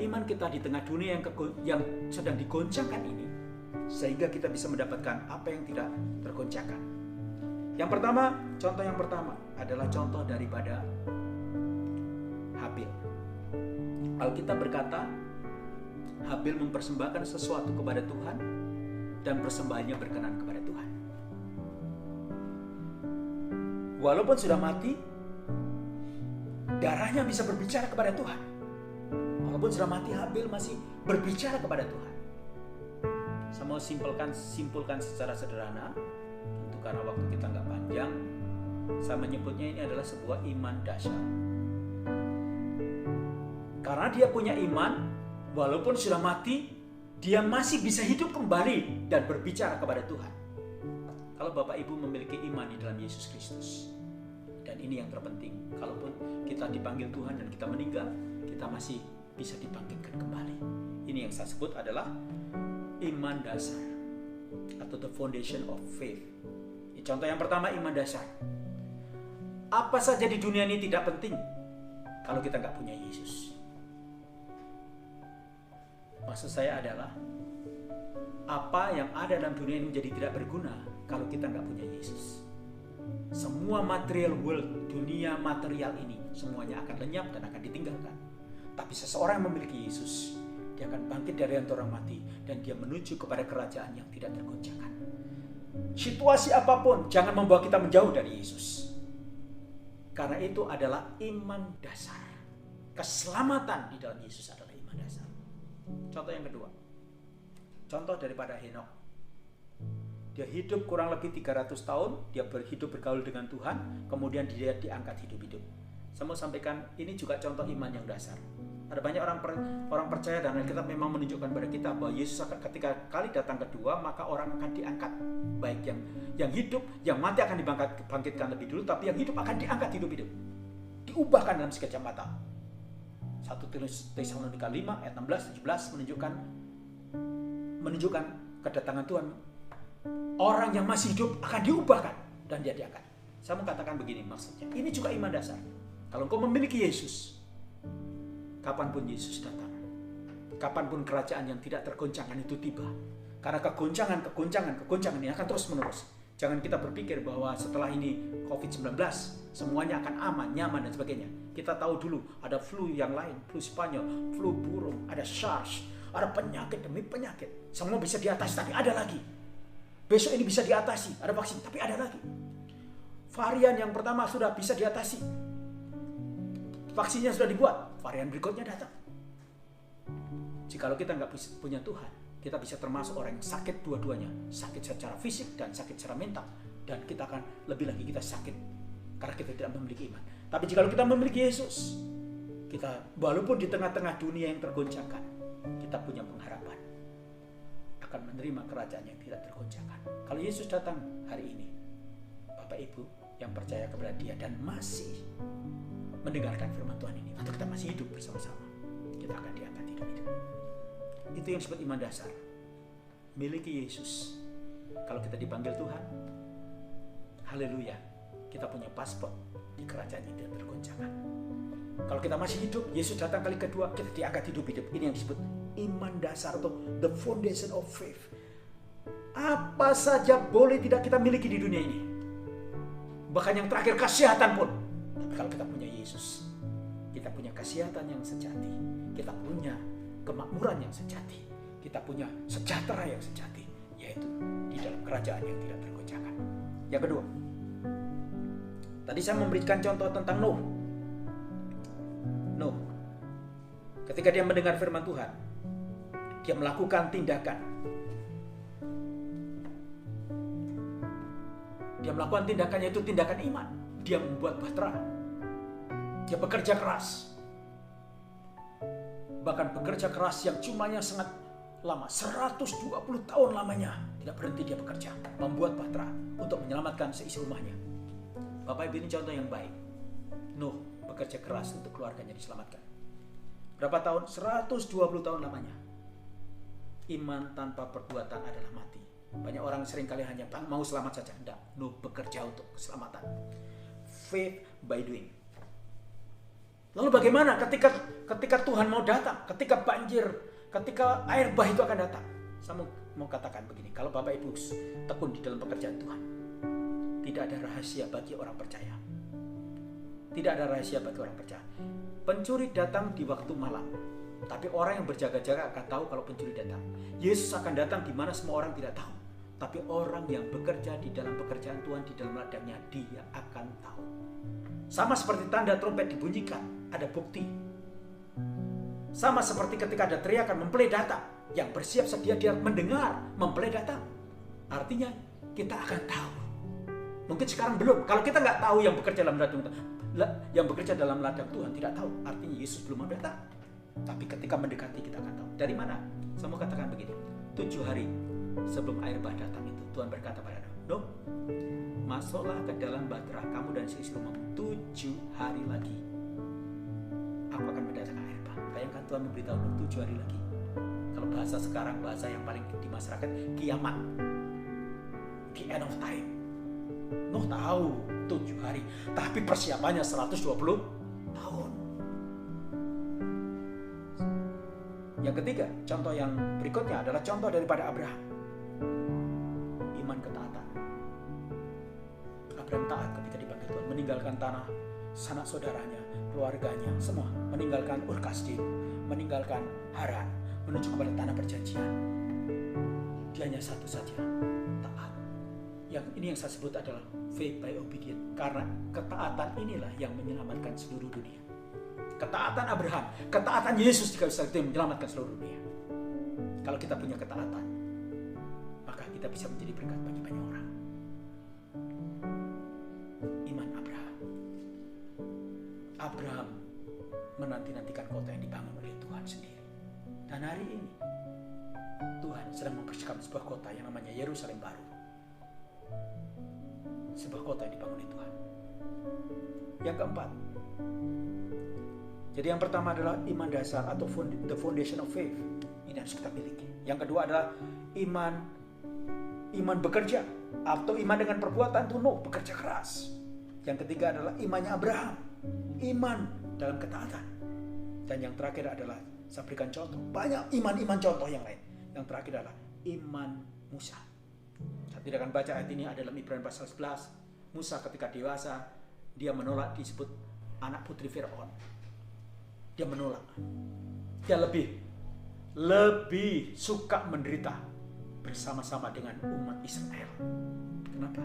iman kita di tengah dunia yang sedang digoncangkan ini, sehingga kita bisa mendapatkan apa yang tidak tergoncangkan. Contoh yang pertama adalah contoh daripada Habil. Alkitab berkata, Habil mempersembahkan sesuatu kepada Tuhan dan persembahannya berkenan kepada Tuhan. Walaupun sudah mati, darahnya bisa berbicara kepada Tuhan. Walaupun sudah mati, Habil masih berbicara kepada Tuhan. Saya mau simpulkan secara sederhana, tentu karena waktu kita nggak panjang, saya menyebutnya ini adalah sebuah iman dasar. Karena dia punya iman, walaupun sudah mati, dia masih bisa hidup kembali dan berbicara kepada Tuhan. Kalau Bapak Ibu memiliki iman di dalam Yesus Kristus, dan ini yang terpenting, kalaupun kita dipanggil Tuhan dan kita meninggal, kita masih bisa dibangkitkan kembali. Ini yang saya sebut adalah iman dasar atau the foundation of faith. Contoh yang pertama, iman dasar. Apa saja di dunia ini tidak penting kalau kita nggak punya Yesus. Maksud saya adalah apa yang ada dalam dunia ini menjadi tidak berguna kalau kita nggak punya Yesus. Semua material world, dunia material ini, semuanya akan lenyap dan akan ditinggalkan. Tapi seseorang yang memiliki Yesus, dia akan bangkit dari antara orang mati dan dia menuju kepada kerajaan yang tidak tergoncangkan. Situasi apapun jangan membawa kita menjauh dari Yesus. Karena itu adalah iman dasar. Keselamatan di dalam Yesus adalah iman dasar. Contoh yang kedua. Contoh daripada Henokh. Dia hidup kurang lebih 300 tahun, dia berhidup bergaul dengan Tuhan, kemudian dia diangkat hidup-hidup. Saya mau sampaikan ini juga contoh iman yang dasar. Ada banyak orang percaya dan Alkitab memang menunjukkan kepada kita bahwa Yesus akan ketika kali datang kedua maka orang akan diangkat. Baik yang hidup, yang mati akan dibangkitkan lebih dulu, tapi yang hidup akan diangkat hidup-hidup. Diubahkan dalam sekejap mata. 1 Tesalonika 5 ayat 16-17 menunjukkan kedatangan Tuhan. Orang yang masih hidup akan diubahkan dan dia diangkat. Saya mau katakan begini maksudnya. Ini juga iman dasar. Kalau engkau memiliki Yesus, kapanpun Yesus datang, kapanpun kerajaan yang tidak tergoncangkan itu tiba. Karena kegoncangan ini akan terus menerus. Jangan kita berpikir bahwa setelah ini COVID-19 semuanya akan aman, nyaman dan sebagainya. Kita tahu dulu ada flu yang lain, flu Spanyol, flu burung, ada SARS, ada penyakit demi penyakit. Semua bisa diatasi, tapi ada lagi. Besok ini bisa diatasi, ada vaksin, tapi ada lagi. Varian yang pertama sudah bisa diatasi, vaksinnya sudah dibuat, varian berikutnya datang. Jikalau kita nggak punya Tuhan, kita bisa termasuk orang yang sakit dua-duanya, sakit secara fisik dan sakit secara mental, dan kita akan lebih lagi kita sakit karena kita tidak memiliki iman. Tapi jikalau kita memiliki Yesus, kita walaupun di tengah-tengah dunia yang tergoncangkan, kita punya pengharapan akan menerima kerajaan yang tidak tergoncangkan. Kalau Yesus datang hari ini, Bapak Ibu yang percaya kepada Dia dan masih mendengarkan firman Tuhan ini, atau kita masih hidup bersama-sama, kita akan diangkat hidup-hidup. Itu yang disebut iman dasar. Miliki Yesus. Kalau kita dipanggil Tuhan, haleluya, kita punya paspor di kerajaan yang tidak tergoncangkan. Kalau kita masih hidup, Yesus datang kali kedua, kita diangkat hidup-hidup. Ini yang disebut iman dasar atau the foundation of faith. Apa saja boleh tidak kita miliki di dunia ini. Bahkan yang terakhir kesehatan pun. Tapi kalau kita punya Yesus, kita punya kesehatan yang sejati, kita punya kemakmuran yang sejati, kita punya sejahtera yang sejati, yaitu di dalam kerajaan yang tidak tergoncangkan. Yang kedua, tadi saya memberikan contoh tentang Nuh. Ketika dia mendengar firman Tuhan, dia melakukan tindakan. Dia melakukan tindakannya itu tindakan iman. Dia membuat bahtera. Dia bekerja keras. Bahkan bekerja keras yang cumanya sangat lama. 120 tahun lamanya. Tidak berhenti dia bekerja. Membuat bahtera untuk menyelamatkan seisi rumahnya. Bapak Ibu, ini contoh yang baik. Nuh bekerja keras untuk keluarganya diselamatkan. Berapa tahun? 120 tahun lamanya. Iman tanpa perbuatan adalah mati. Banyak orang seringkali hanya mau selamat saja. Tidak, Nuh bekerja untuk keselamatan. Faith by doing. Lalu bagaimana ketika Tuhan mau datang, ketika banjir, ketika air bah itu akan datang? Saya mau katakan begini, kalau Bapak Ibu tekun di dalam pekerjaan Tuhan, tidak ada rahasia bagi orang percaya. Tidak ada rahasia bagi orang percaya. Pencuri datang di waktu malam, tapi orang yang berjaga-jaga akan tahu kalau pencuri datang. Yesus akan datang di mana semua orang tidak tahu, tapi orang yang bekerja di dalam pekerjaan Tuhan, di dalam ladangnya, dia akan tahu. Sama seperti tanda trompet dibunyikan, ada bukti. Sama seperti ketika ada teriakan mempelai datang, yang bersiap sedia dia mendengar mempelai datang. Artinya kita akan tahu. Mungkin sekarang belum. Kalau kita nggak tahu yang bekerja dalam ladang Tuhan tidak tahu, artinya Yesus belum mau datang. Tapi ketika mendekati kita akan tahu. Dari mana? Saya mau katakan begini, 7 hari sebelum air bah datang itu Tuhan berkata pada Nuh, masuklah ke dalam bahtera kamu dan seisi rumahmu. 7 hari lagi aku akan mendatangkan air bah. Bayangkan Tuhan memberitahu Nuh 7 hari lagi. Kalau bahasa sekarang, bahasa yang paling di masyarakat, kiamat, the end of time. Nuh tahu 7 hari, tapi persiapannya 120 tahun. Yang ketiga, contoh yang berikutnya adalah contoh daripada Abraham. Iman ketaatan. Abraham taat ketika dipanggil Tuhan, meninggalkan tanah sanak saudaranya, keluarganya, semua, meninggalkan Ur Kasdim, meninggalkan Haran, menuju kepada tanah perjanjian. Dia hanya satu saja, taat. Ini yang saya sebut adalah faith by obedience, karena ketaatan inilah yang menyelamatkan seluruh dunia. Ketaatan Abraham, ketaatan Yesus di kayu salib itu menyelamatkan seluruh dunia. Kalau kita punya ketaatan, maka kita bisa menjadi berkat bagi banyak orang. Iman Abraham. Abraham menanti-nantikan kota yang dibangun oleh Tuhan sendiri. Dan hari ini Tuhan sedang mempersiapkan sebuah kota yang namanya Yerusalem baru. Sebuah kota yang dibangun oleh Tuhan. Yang keempat, jadi yang pertama adalah iman dasar atau the foundation of faith. Ini harus kita miliki. Yang kedua adalah iman bekerja atau iman dengan perbuatan tunuh, bekerja keras. Yang ketiga adalah imannya Abraham, iman dalam ketaatan. Dan yang terakhir adalah, saya berikan contoh, banyak iman-iman contoh yang lain. Yang terakhir adalah iman Musa. Saya tidak akan baca ayat ini, ada dalam Ibrani pasal 11. Musa ketika dewasa, dia menolak disebut anak putri Firaun. Dia menolak. Dia lebih suka menderita bersama-sama dengan umat Israel. Kenapa?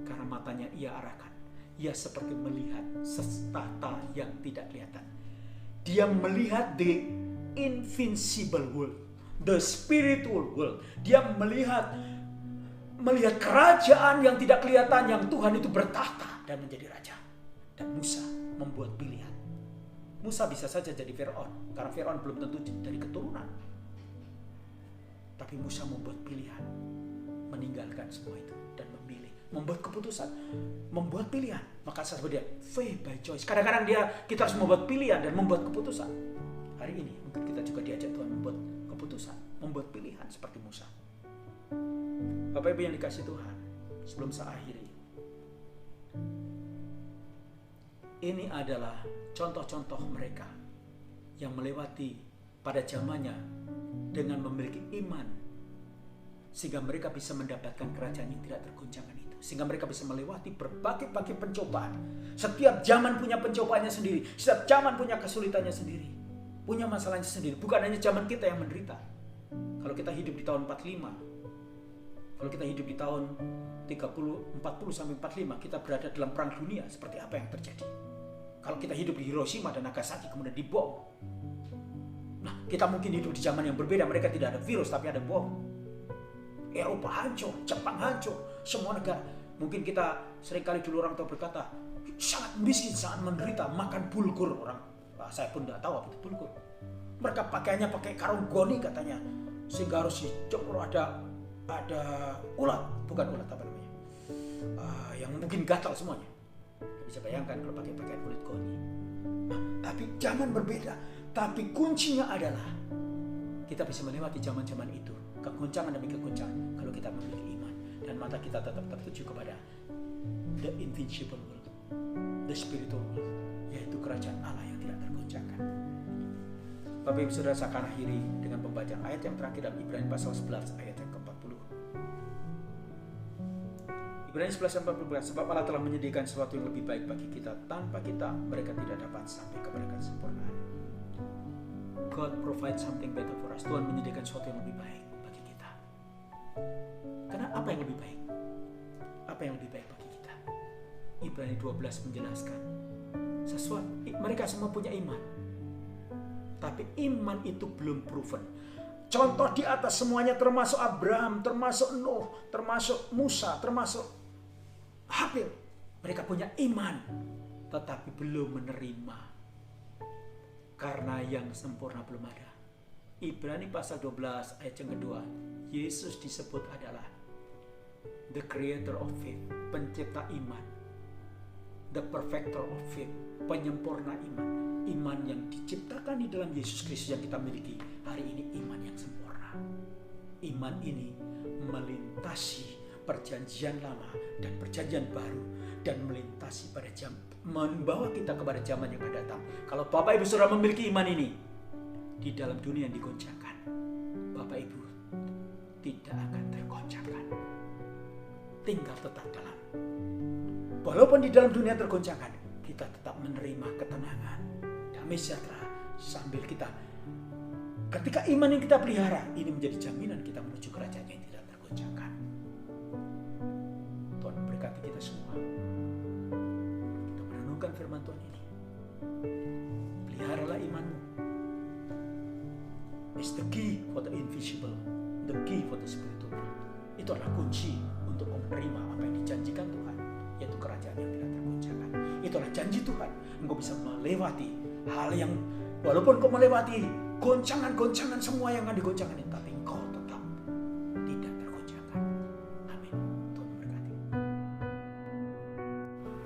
Karena matanya ia arahkan. Ia seperti melihat tahta yang tidak kelihatan. Dia melihat the invincible world, the spiritual world. Dia melihat kerajaan yang tidak kelihatan, yang Tuhan itu bertahta dan menjadi raja. Dan Musa membuat pilihan. Musa bisa saja jadi Firaun, karena Firaun belum tentu dari keturunan. Tapi Musa membuat pilihan, meninggalkan semua itu dan memilih, membuat keputusan, membuat pilihan. Maka saya sebut dia faith by choice. Kadang-kadang kita harus membuat pilihan dan membuat keputusan. Hari ini mungkin kita juga diajak Tuhan membuat keputusan, membuat pilihan seperti Musa. Bapak Ibu yang dikasihi Tuhan, sebelum saya akhiri, ini adalah contoh-contoh mereka yang melewati pada zamannya dengan memiliki iman, sehingga mereka bisa mendapatkan kerajaan yang tidak tergoncangkan itu, sehingga mereka bisa melewati berbagai-bagai pencobaan. Setiap zaman punya pencobaannya sendiri, setiap zaman punya kesulitannya sendiri, punya masalahnya sendiri. Bukan hanya zaman kita yang menderita. Kalau kita hidup di tahun 45, kalau kita hidup di tahun 40 sampai 45, kita berada dalam perang dunia. Seperti apa yang terjadi? Kalau kita hidup di Hiroshima dan Nagasaki kemudian dibom. Nah, kita mungkin hidup di zaman yang berbeda. Mereka tidak ada virus tapi ada bom. Eropa hancur, Jepang hancur, semua negara. Mungkin kita seringkali dulu orang tua berkata, sangat miskin, sangat menderita, makan bulgur orang. Saya pun tidak tahu apa itu bulgur. Mereka pakaiannya pakai karung goni katanya, sehingga harus dicukur ada ulat, bukan ulat apa namanya, yang mungkin gatal semuanya. Bisa bayangkan kalau pakai pakaian kulit goni. Nah, tapi zaman berbeda. Tapi kuncinya adalah kita bisa melewati zaman-zaman itu, kegoncangan demi kegoncangan, kalau kita memiliki iman dan mata kita tetap tertuju kepada the invincible world, the spiritual world, yaitu kerajaan Allah yang tidak tergoncangkan. Bapak Ibu Saudara, saya akan akhiri dengan pembacaan ayat yang terakhir dalam Ibrani pasal 11 ayat yang ke-40. Ibrani 11 ayat 40, sebab Allah telah menyediakan sesuatu yang lebih baik bagi kita. Tanpa kita, mereka tidak dapat sampai kepada kesempurnaan. God provide something better for us. Tuhan menyediakan sesuatu yang lebih baik bagi kita. Karena apa yang lebih baik? Apa yang lebih baik bagi kita? Ibrani 12 menjelaskan sesuatu. Mereka semua punya iman, tapi iman itu belum proven. Contoh di atas semuanya, termasuk Abraham, termasuk Nuh, termasuk Musa, termasuk Habil. Mereka punya iman, tetapi belum menerima. Karena yang sempurna belum ada. Ibrani pasal 12 ayat yang kedua, Yesus disebut adalah the creator of faith, pencipta iman. The perfecter of faith, penyempurna iman. Iman yang diciptakan di dalam Yesus Kristus yang kita miliki hari ini, iman yang sempurna. Iman ini melintasi perjanjian lama dan perjanjian baru, dan melintasi pada membawa kita kepada zaman yang akan datang. Kalau Bapak Ibu Saudara memiliki iman ini, di dalam dunia yang digoncangkan, Bapak Ibu tidak akan tergoncangkan. Tinggal tetap dalam walaupun di dalam dunia tergoncangkan, kita tetap menerima ketenangan, damai sejahtera, sambil kita, ketika iman yang kita pelihara, ini menjadi jaminan kita menuju kerajaan yang tidak tergoncangkan. Tuhan memberkati kita semua untuk merenungkan firman Tuhan ini. Peliharalah imanmu. It's the key for the invisible, the key for the spiritual. Itu adalah kunci untuk menerima apa yang dijanjikan Tuhan, yaitu kerajaan yang tidak tergoncangkan. Itu adalah janji Tuhan. Engkau bisa melewati hal yang, walaupun kau melewati goncangan-goncangan semua yang akan digoncangkan itu, tapi engkau tetap tidak tergoncangkan. Amin. Tuhan memberkati.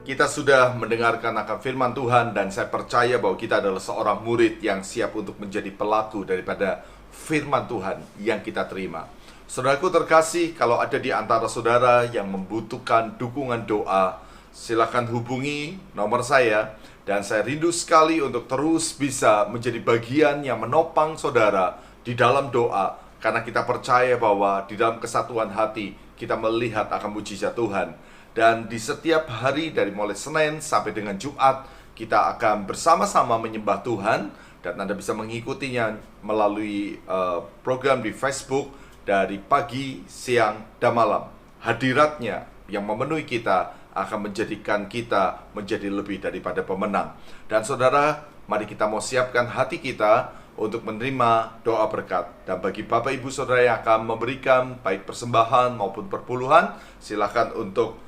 Kita sudah mendengarkan akan firman Tuhan dan saya percaya bahwa kita adalah seorang murid yang siap untuk menjadi pelaku daripada firman Tuhan yang kita terima. Saudaraku terkasih, kalau ada di antara saudara yang membutuhkan dukungan doa, silakan hubungi nomor saya. Dan saya rindu sekali untuk terus bisa menjadi bagian yang menopang saudara di dalam doa. Karena kita percaya bahwa di dalam kesatuan hati kita melihat akan mujizat Tuhan. Dan di setiap hari dari mulai Senin sampai dengan Jumat, kita akan bersama-sama menyembah Tuhan. Dan Anda bisa mengikutinya melalui program di Facebook dari pagi, siang, dan malam. Hadiratnya yang memenuhi kita akan menjadikan kita menjadi lebih daripada pemenang. Dan saudara, mari kita mau siapkan hati kita untuk menerima doa berkat. Dan bagi Bapak Ibu Saudara yang akan memberikan baik persembahan maupun perpuluhan, silakan untuk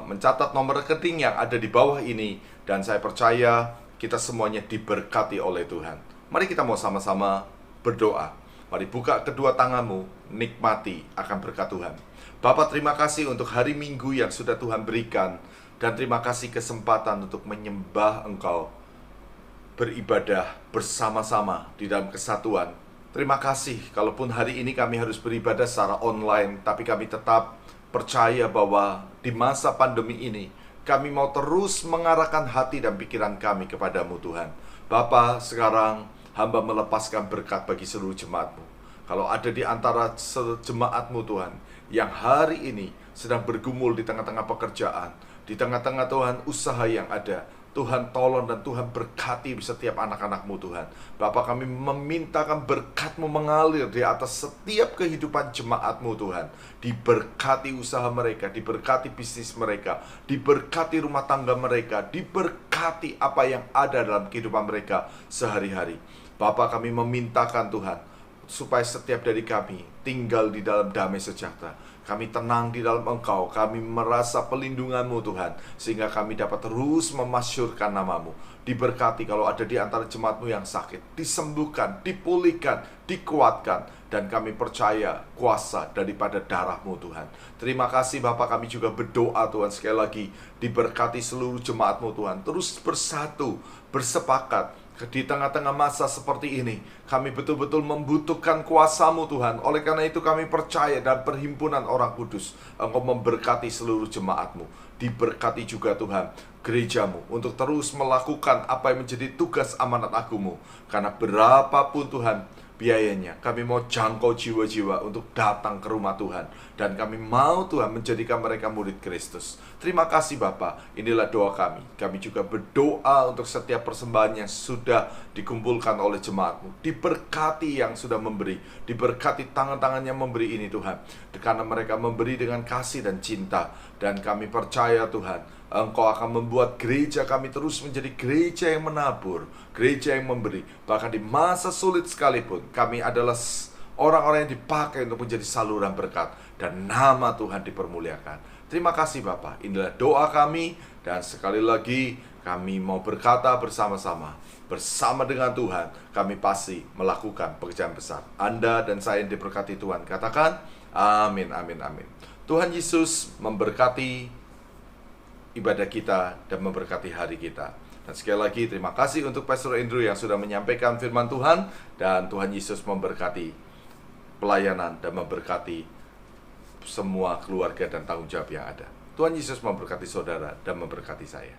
mencatat nomor rekening yang ada di bawah ini. Dan saya percaya kita semuanya diberkati oleh Tuhan. Mari kita mau sama-sama berdoa. Mari buka kedua tanganmu, nikmati akan berkat Tuhan. Bapa, terima kasih untuk hari Minggu yang sudah Tuhan berikan. Dan terima kasih kesempatan untuk menyembah Engkau, beribadah bersama-sama di dalam kesatuan. Terima kasih, kalaupun hari ini kami harus beribadah secara online, tapi kami tetap percaya bahwa di masa pandemi ini, kami mau terus mengarahkan hati dan pikiran kami kepadamu Tuhan. Bapa, sekarang hamba melepaskan berkat bagi seluruh jemaat-Mu. Kalau ada di antara jemaat-Mu Tuhan, yang hari ini sedang bergumul di tengah-tengah pekerjaan, di tengah-tengah Tuhan usaha yang ada, Tuhan tolong dan Tuhan berkati setiap anak-anak-Mu Tuhan. Bapa, kami memintakan berkat-Mu mengalir di atas setiap kehidupan jemaat-Mu Tuhan. Diberkati usaha mereka, diberkati bisnis mereka, diberkati rumah tangga mereka, diberkati apa yang ada dalam kehidupan mereka sehari-hari. Bapa, kami memintakan Tuhan, supaya setiap dari kami tinggal di dalam damai sejahtera. Kami tenang di dalam Engkau. Kami merasa pelindungan-Mu Tuhan, sehingga kami dapat terus memasyurkan nama-Mu. Diberkati kalau ada di antara jemaat-Mu yang sakit, disembuhkan, dipulihkan, dikuatkan. Dan kami percaya kuasa daripada darah-Mu Tuhan. Terima kasih Bapa, kami juga berdoa Tuhan sekali lagi. Diberkati seluruh jemaat-Mu Tuhan. Terus bersatu, bersepakat. Di tengah-tengah masa seperti ini, kami betul-betul membutuhkan kuasa-Mu Tuhan. Oleh karena itu kami percaya dan perhimpunan orang kudus, Engkau memberkati seluruh jemaat-Mu. Diberkati juga Tuhan gereja-Mu untuk terus melakukan apa yang menjadi tugas amanat agung-Mu. Karena berapapun Tuhan biayanya, kami mau jangkau jiwa-jiwa untuk datang ke rumah Tuhan. Dan kami mau Tuhan menjadikan mereka murid Kristus. Terima kasih Bapa, inilah doa kami. Kami juga berdoa untuk setiap persembahan yang sudah dikumpulkan oleh jemaat-Mu. Diberkati yang sudah memberi, diberkati tangan-tangan yang memberi ini Tuhan. Karena mereka memberi dengan kasih dan cinta. Dan kami percaya Tuhan, Engkau akan membuat gereja kami terus menjadi gereja yang menabur, gereja yang memberi. Bahkan di masa sulit sekalipun, kami adalah orang-orang yang dipakai untuk menjadi saluran berkat. Dan nama Tuhan dipermuliakan. Terima kasih Bapa, inilah doa kami. Dan sekali lagi kami mau berkata bersama-sama, bersama dengan Tuhan, kami pasti melakukan pekerjaan besar. Anda dan saya yang diberkati Tuhan, katakan amin, amin, amin. Tuhan Yesus memberkati ibadah kita dan memberkati hari kita. Dan sekali lagi terima kasih untuk Pastor Andrew yang sudah menyampaikan firman Tuhan. Dan Tuhan Yesus memberkati pelayanan dan memberkati semua keluarga dan tanggung jawab yang ada. Tuhan Yesus memberkati saudara dan memberkati saya.